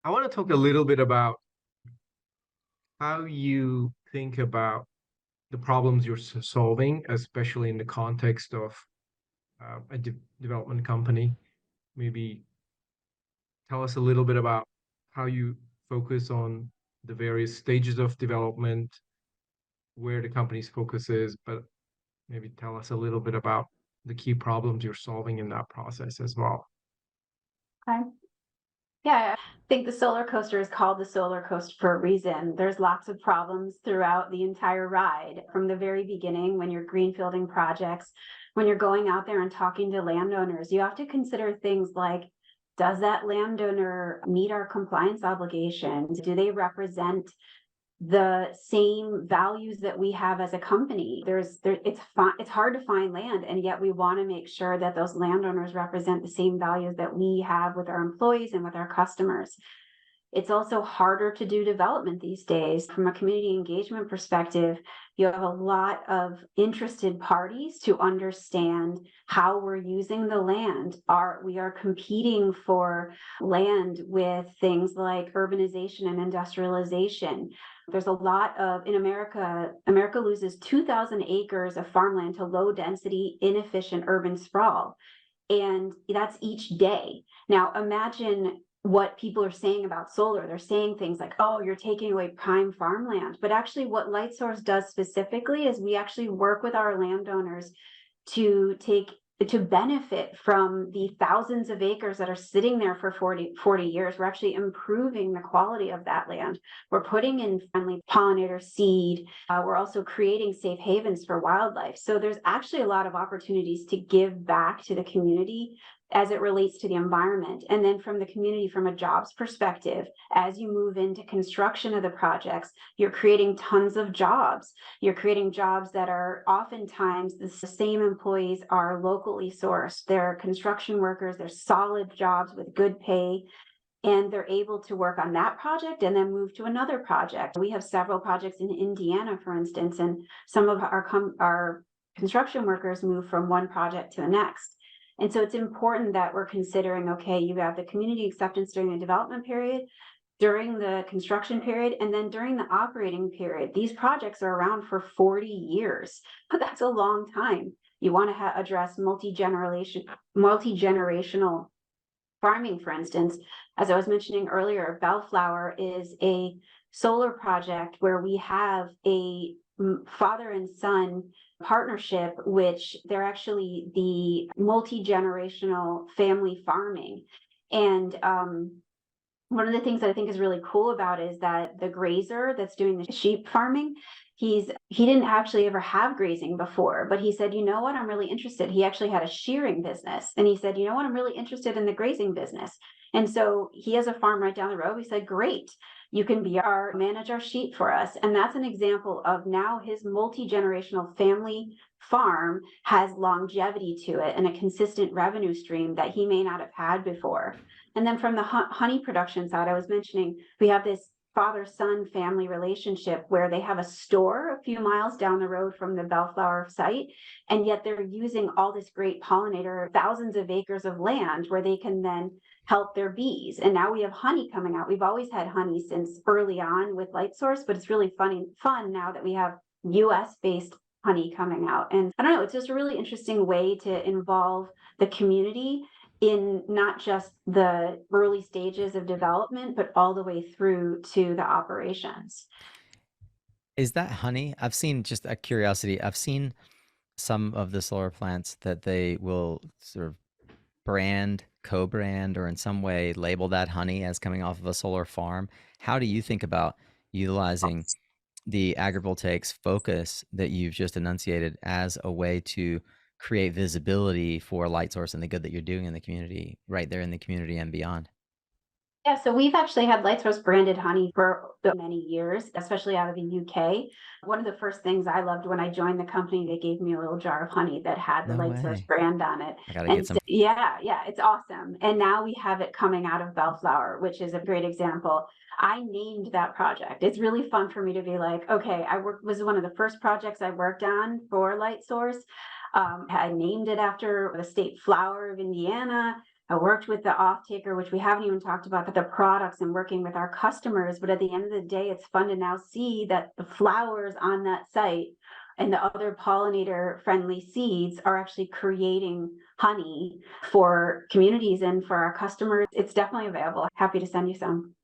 I want to talk a little bit about how you think about the problems you're solving, especially in the context of a development company. Maybe tell us a little bit about how you focus on the various stages of development, where the company's focus is, but maybe tell us a little bit about the key problems you're solving in that process as well. Okay. Yeah, I think the solar coaster is called the solar coaster for a reason. There's lots of problems throughout the entire ride from the very beginning when you're greenfielding projects, when you're going out there and talking to landowners. You have to consider things like, does that landowner meet our compliance obligations? Do they represent the same values that we have as a company? It's hard to find land, and yet we want to make sure that those landowners represent the same values that we have with our employees and with our customers. It's also harder to do development these days. From a community engagement perspective, you have a lot of interested parties to understand how we're using the land. We are competing for land with things like urbanization and industrialization. There's a lot of, in America loses 2,000 acres of farmland to low density, inefficient urban sprawl. And that's each day. Now imagine what people are saying about solar. They're saying things like, oh, you're taking away prime farmland. But actually what Lightsource does specifically is we actually work with our landowners to benefit from the thousands of acres that are sitting there for 40 years. We're actually improving the quality of that land. We're putting in friendly pollinator seed. We're also creating safe havens for wildlife. So there's actually a lot of opportunities to give back to the community as it relates to the environment. And then from the community, from a jobs perspective, as you move into construction of the projects, you're creating tons of jobs. You're creating jobs that are oftentimes the same employees are locally sourced. They're construction workers, they're solid jobs with good pay, and they're able to work on that project and then move to another project. We have several projects in Indiana, for instance, and some of our construction workers move from one project to the next. And so it's important that we're considering, okay, you have the community acceptance during the development period, during the construction period, and then during the operating period. These projects are around for 40 years, but that's a long time. You want to address multi-generational farming, for instance. As I was mentioning earlier, Bellflower is a solar project where we have a father and son partnership, which they're actually the multi-generational family farming. And one of the things that I think is really cool about is that the grazer that's doing the sheep farming, he didn't actually ever have grazing before, but he said, you know what, I'm really interested. He actually had a shearing business, and he said, you know what, I'm really interested in the grazing business. And so he has a farm right down the road. We said, great, you can manage our sheep for us. And that's an example of now his multi-generational family farm has longevity to it and a consistent revenue stream that he may not have had before. And then from the honey production side, I was mentioning, we have this father-son family relationship where they have a store a few miles down the road from the Bellflower site, and yet they're using all this great pollinator, thousands of acres of land where they can then help their bees. And now we have honey coming out. We've always had honey since early on with Lightsource, but it's really fun now that we have US-based honey coming out. And I don't know, it's just a really interesting way to involve the community in not just the early stages of development, but all the way through to the operations. Is that honey? I've seen, just a curiosity, I've seen some of the solar plants that they will sort of brand, co-brand, or in some way label that honey as coming off of a solar farm. How do you think about utilizing the agrivoltaics focus that you've just enunciated as a way to create visibility for Lightsource and the good that you're doing in the community, right there in the community and beyond? Yeah, so we've actually had Lightsource branded honey for many years, especially out of the UK. One of the first things I loved when I joined the company, they gave me a little jar of honey that had the No Lightsource way. brand on it. I gotta And get so, some. yeah, it's awesome. And now we have it coming out of Bellflower, which is a great example. I named that project. It's really fun for me to be like, okay, was one of the first projects I worked on for Lightsource. I named it after the state flower of Indiana. I worked with the off taker, which we haven't even talked about, but the products and working with our customers. But at the end of the day, it's fun to now see that the flowers on that site and the other pollinator friendly seeds are actually creating honey for communities and for our customers. It's definitely available. Happy to send you some.